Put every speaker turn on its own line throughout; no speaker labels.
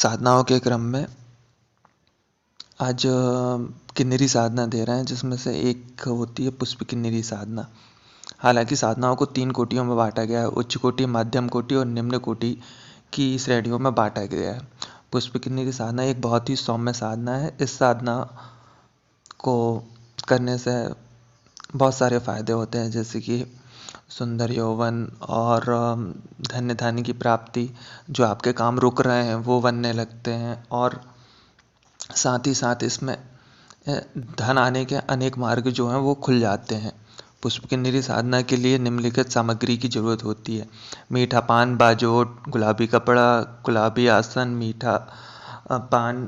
साधनाओं के क्रम में आज किन्नरी साधना दे रहे हैं, जिसमें से एक होती है पुष्प किन्नरी साधना। हालांकि साधनाओं को 3 कोटियों में बांटा गया है, उच्च कोटि, मध्यम कोटि और निम्न कोटि की श्रेणियों में बांटा गया है। पुष्प किन्नरी साधना एक बहुत ही सौम्य साधना है। इस साधना को करने से बहुत सारे फायदे होते हैं, जैसे कि सुंदर यौवन और धन्य धान्य की प्राप्ति। जो आपके काम रुक रहे हैं वो बनने लगते हैं, और साथ ही साथ इसमें धन आने के अनेक मार्ग जो हैं वो खुल जाते हैं। पुष्प किन्नरी साधना के लिए निम्नलिखित सामग्री की जरूरत होती है: मीठा पान, बाजोट, गुलाबी कपड़ा, गुलाबी आसन, मीठा पान,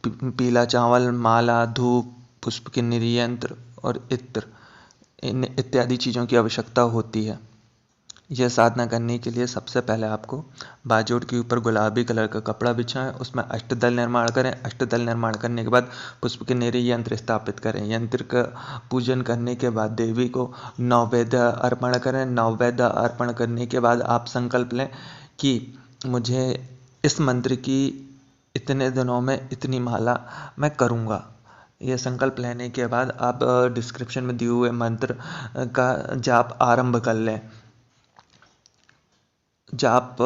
पीला चावल, माला, धूप, पुष्प किन्नरी यंत्र और इत्र, इन इत्यादि चीज़ों की आवश्यकता होती है। यह साधना करने के लिए सबसे पहले आपको बाजोट के ऊपर गुलाबी कलर का कपड़ा बिछाएं, उसमें अष्टदल निर्माण करें। अष्टदल निर्माण करने के बाद पुष्प किन्नरी यंत्र स्थापित करें। यंत्र का पूजन करने के बाद देवी को नैवेद्य अर्पण करें। नैवेद्य अर्पण करने के बाद आप संकल्प लें कि मुझे इस मंत्र की इतने दिनों में इतनी माला मैं करूँगा। यह संकल्प लेने के बाद आप डिस्क्रिप्शन में दिए हुए मंत्र का जाप आरंभ कर लें। जाप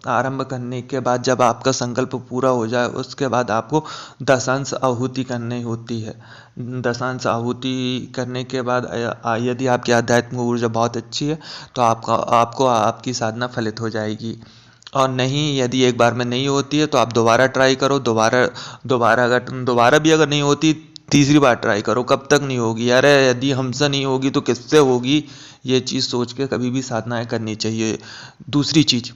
आरंभ करने के बाद जब आपका संकल्प पूरा हो जाए, उसके बाद आपको दशांश आहुति करनी होती है। दशांश आहुति करने के बाद यदि आपकी आध्यात्मिक ऊर्जा बहुत अच्छी है तो आपको आपकी साधना फलित हो जाएगी। और नहीं, यदि एक बार में नहीं होती है तो आप दोबारा ट्राई करो। दोबारा भी अगर नहीं होती, तीसरी बार ट्राई करो। कब तक नहीं होगी? अरे यदि हमसे नहीं होगी तो किससे होगी? ये चीज़ सोच के कभी भी साधनाएं करनी चाहिए। दूसरी चीज़,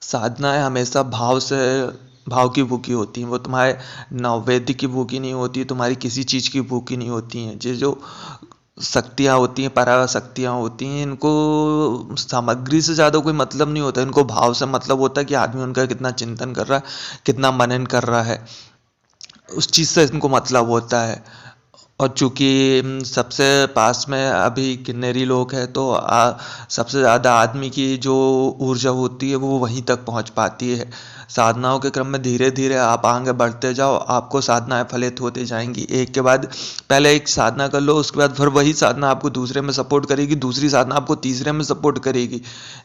साधनाएं हमेशा भाव की भूखी होती हैं। वो तुम्हारे नैवेद्य की भूखी नहीं होती, तुम्हारी किसी चीज़ की भूखी नहीं होती हैं। जो शक्तियाँ होती हैं, पराशक्तियाँ होती हैं, इनको सामग्री से ज़्यादा कोई मतलब नहीं होता। इनको भाव से मतलब होता है कि आदमी उनका कितना चिंतन कर रहा है, कितना मनन कर रहा है, उस चीज़ से इनको मतलब होता है। और चूँकि सबसे पास में अभी किन्नरी लोग हैं, तो सबसे ज़्यादा आदमी की जो ऊर्जा होती है वो वहीं तक पहुंच पाती है। साधनाओं के क्रम में धीरे धीरे आप आगे बढ़ते जाओ, आपको साधनाएं फलित होती जाएंगी। एक के बाद पहले एक साधना कर लो, उसके बाद फिर वही साधना आपको दूसरे में सपोर्ट करेगी, दूसरी साधना आपको तीसरे में सपोर्ट करेगी।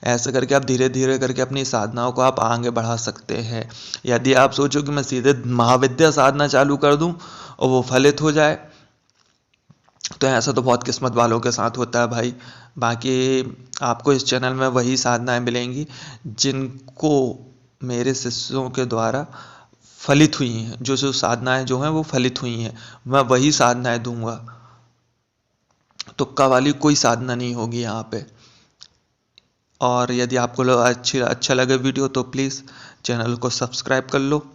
ऐसे करके आप धीरे धीरे करके अपनी साधनाओं को आप आगे बढ़ा सकते हैं। यदि आप सोचो कि मैं सीधे महाविद्या साधना चालू कर दूँ और वो फलित हो जाए, तो ऐसा तो बहुत किस्मत वालों के साथ होता है भाई। बाकी आपको इस चैनल में वही साधनाएं मिलेंगी जिनको मेरे शिष्यों के द्वारा फलित हुई हैं। जो साधनाएं जो हैं वो फलित हुई हैं, मैं वही साधनाएं दूंगा। तुक्का वाली कोई साधना नहीं होगी यहाँ पे। और यदि आपको अच्छा लगे वीडियो तो प्लीज़ चैनल को सब्सक्राइब कर लो।